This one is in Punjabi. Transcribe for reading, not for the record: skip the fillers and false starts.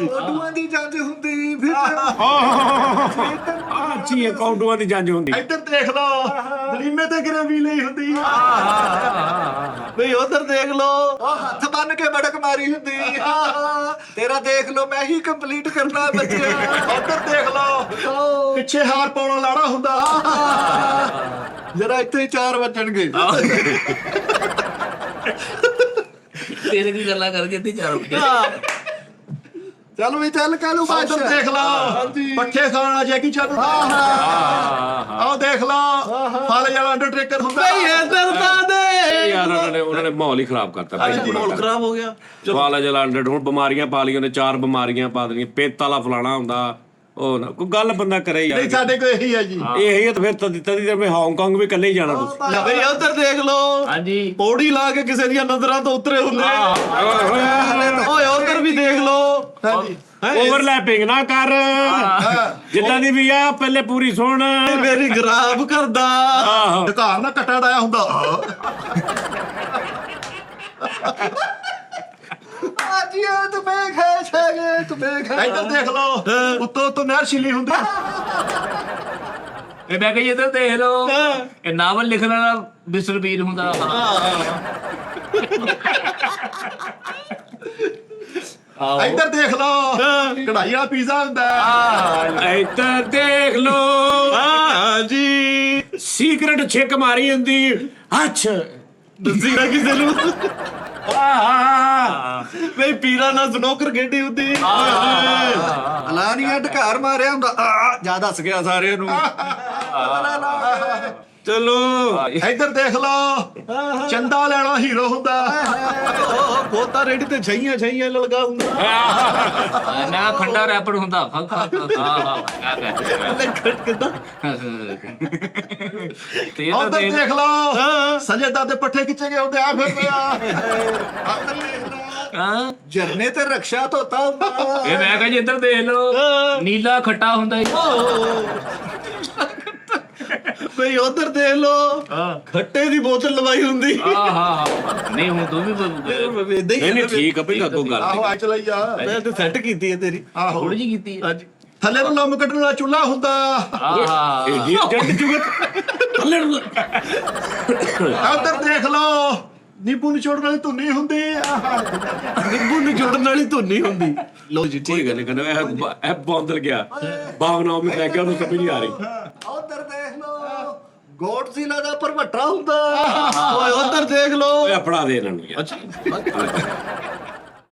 ਕੌਂਡੂਆਂ ਦੀ ਜੰਜ ਹੁੰਦੀ ਫਿਰ ਅੱਛੀ ਕੌਂਡੂਆਂ ਦੀ ਜੰਜ ਹੁੰਦੀ। ਇੱਧਰ ਦੇਖ ਲਓ ਦਲੀਮੇ ਤੇ ਗਰੇਵੀ ਲਈ ਹੁੰਦੀ ਬਈ ਉਧਰ ਦੇਖ ਲਓ ਹੱਥ ਬੰਨ ਕੇ ਬੜਕ ਮਾਰੀ ਹੁੰਦੀ ਤੇਰਾ ਦੇਖ ਲੋ ਮੈਂ ਹੀ ਕੰਪਲੀਟ ਕਰਨਾ ਬੱਚਿਆ। ਉਧਰ ਦੇਖ ਲਓ ਪਿੱਛੇ ਹਾਰ ਪਾਉਣ ਲਾੜਾ ਹੁੰਦਾ ਜਰਾ ਇੱਥੇ 4 ਵੱਜਣਗੇ। ਤੇਰੇ ਦੀ ਗੱਲਾਂ ਕਰ ਜਿੱਤੀ ਚਾਰ ਚੱਲ ਵੀ ਚੱਲ ਕਾਲੂ ਬਾਦਸ਼ਾਹ ਉਧਰ ਦੇਖ ਲਓ ਪੱਠੇ ਖਾਣ ਵਾਲਾ ਜੈਕੀ ਚੈਨ ਆਹ ਦੇਖ ਲਓ ਫਲ ਵਾਲਾ ਅੰਡਰਟੇਕਰ ਹੁੰਦਾ ਇੱਧਰ ਤਾਂ ਦੇ ਯਾਰ ਉਹਨਾਂ ਨੇ ਮਾਹੌਲ ਹੀ ਖਰਾਬ ਕਰਤਾ ਮਾਹੌਲ ਖਰਾਬ ਹੋ ਗਿਆ। ਵਾਲਾ ਜਲਾ 100 ਹੁਣ ਬਿਮਾਰੀਆਂ ਪਾ ਲਈਆਂ ਨੇ 4 ਬਿਮਾਰੀਆਂ ਪਾ ਦੇਣੀਆਂ ਪਿੱਤ ਵਾਲਾ ਫਲਾਣਾ ਹੁੰਦਾ ਉਹ ਨਾ ਕੋਈ ਗੱਲ ਬੰਦਾ ਕਰੇ ਯਾਰ। ਨਹੀਂ ਸਾਡੇ ਕੋਲ ਇਹੀ ਹੈ ਜੀ ਇਹੀ ਹੈ ਤਾਂ ਫਿਰ ਤਦੀ ਤੇ ਮੈਂ ਹਾਂਗਕਾਂਗ ਵੀ ਇਕੱਲੇ ਹੀ ਜਾਣਾ ਤੁਸੀਂ। ਬਈ ਉਧਰ ਦੇਖ ਲਓ ਹਾਂਜੀ ਪੌੜੀ ਲਾ ਕੇ ਕਿਸੇ ਦੀਆਂ ਨਜ਼ਰਾਂ ਤੋਂ ਉਤਰੇ ਹੁੰਦੇ ਓਏ ਉਧਰ ਵੀ ਦੇਖ ਲਓ ਹਾਂਜੀ ਓਵਰਲੈਪਿੰਗ ਨਾ ਕਰ ਜਿੱਦਾਂ ਦੀ ਵੀ ਆ ਪਹਿਲੇ ਪੂਰੀ ਸੁਣ। ਮੇਰੀ ਖਰਾਬ ਕਰਦਾ ਢਕਾਰ ਨਾ ਕੱਟਾ ਡਾਇਆ ਹੁੰਦਾ ਆਜੀਓ ਤੁਮੇ ਖੇਛਾਂਗੇ ਤੁਮੇ ਇੱਧਰ ਦੇਖ ਲਓ ਉੱਤੋਂ ਨਹਿਰ ਛਿੱਲੀ ਹੁੰਦੀ ਇਹ ਮੈਂ ਕਹੀ ਇੱਧਰ ਦੇਖ ਲਓ ਇਹ ਨਾਵਲ ਲਿਖਣ ਵਾਲਾ ਮਿਸਟਰ ਬੀਨ ਹੁੰਦਾ। ਇੱਧਰ ਦੇਖ ਲਓ ਕਢਾਈ ਵਾਲਾ ਪੀਜ਼ਾ ਹੁੰਦਾ ਇੱਧਰ ਦੇਖ ਲੋ ਹਾਂਜੀ ਸੀਕ੍ਰੇਟ ਛਿੱਕ ਮਾਰੀ ਹੁੰਦੀ ਅੱਛਾ ਦੱਸੀ ਨਾ ਕਿਸੇ ਨੂੰ ਬਈ ਪੀਰਾ ਨਾਲ ਸਨੋਕਰ ਖੇਡੀ ਹੁੰਦੀ ਅਲਾਨੀਆ ਢਕਾਰ ਮਾਰਿਆ ਹੁੰਦਾ ਜਿਆਦਾ ਹੱਸ ਗਿਆ ਸਾਰਿਆਂ ਨੂੰ। ਚਲੋ ਇੱਧਰ ਦੇਖ ਲਓ ਚੰਦਾ ਲੈਣਾ ਹੀਰੋ ਹੁੰਦਾ ਬੋਤਾ ਰੇੜੀ ਤੇ ਛਈਆਂ ਲਲਗਾ ਹੁੰਦਾ ਮੈਂ ਖੰਡਾ ਰੈਪਰ ਹੁੰਦਾ ਕਿੱਦਾਂ ਤੇ ਉਧਰ ਦੇਖ ਲਓ ਸੰਜੇ ਦੇ ਪੱਠੇ ਖਿੱਚੇ ਗਏ ਹੁੰਦੇ ਆ ਫਿਰ ਹਾਂ ਝਰਨੇ ਤੇ ਰਕਸ਼ਾ ਧੋਤਾ ਹੁੰਦਾ। ਇਹ ਮੈਂ ਕਹਾਂ ਜੀ ਇੱਧਰ ਦੇਖ ਲਓ ਨੀਲਾ ਖੱਟਾ ਹੁੰਦਾ ਬਈ ਉਧਰ ਦੇਖ ਲਓ ਖੱਟੇ ਦੀ ਬੋਤਲ ਲਵਾਈ ਹੁੰਦੀ ਨਹੀਂ ਹੁਣ ਤੂੰ ਵੀ ਨਹੀਂ ਠੀਕ ਆ ਭਈ ਅੱਗੋਂ ਗੱਲ ਆਹੋ ਆ ਚਲਾਈ ਆ ਮੈਂ ਤੇ ਸੈੱਟ ਕੀਤੀ ਹੈ ਤੇਰੀ ਆਹੋ ਥੋੜੀ ਜਿਹੀ ਕੀਤੀ ਹਾਂਜੀ ਥੱਲੇ ਨੂੰ ਲੰਮ ਕੱਢਣ ਵਾਲਾ ਚੁੱਲ੍ਹਾ ਹੁੰਦਾ ਇਹ ਜੰਡ ਜੁਗਤ ਥੱਲੇ ਨੂੰ ਉਧਰ ਦੇਖ ਲਓ ਨਿੰਬੂ ਨਿਚੋੜਨ ਵਾਲੀ ਧੁੰਨੀ ਹੁੰਦੀ ਨਿੰਬੂ ਨਿਚੋੜਨ ਵਾਲੀ ਧੁੰਨੀ ਹੁੰਦੀ ਲੋ ਜੀ ਠੀਕ ਹੈ ਲੇਕਿਨ ਇਹ ਬੌਂਦਲ ਗਿਆ ਭਾਵਨਾਵਾਂ ਵੀ ਲੈ ਕੇ ਉਹਨੂੰ ਸਮਝ ਨਹੀਂ ਆ ਰਹੀ। ਉਧਰ ਦੇਖ ਲੋ ਗੋਡਜ਼ਿਲਾ ਦਾ ਭਰਵੱਟਾ ਹੁੰਦਾ। ਓਏ ਉਧਰ ਦੇਖ ਲਓ ਓਏ ਫੜਾ ਦੇ ਇਹਨਾਂ ਨੂੰ ਯਾਰ।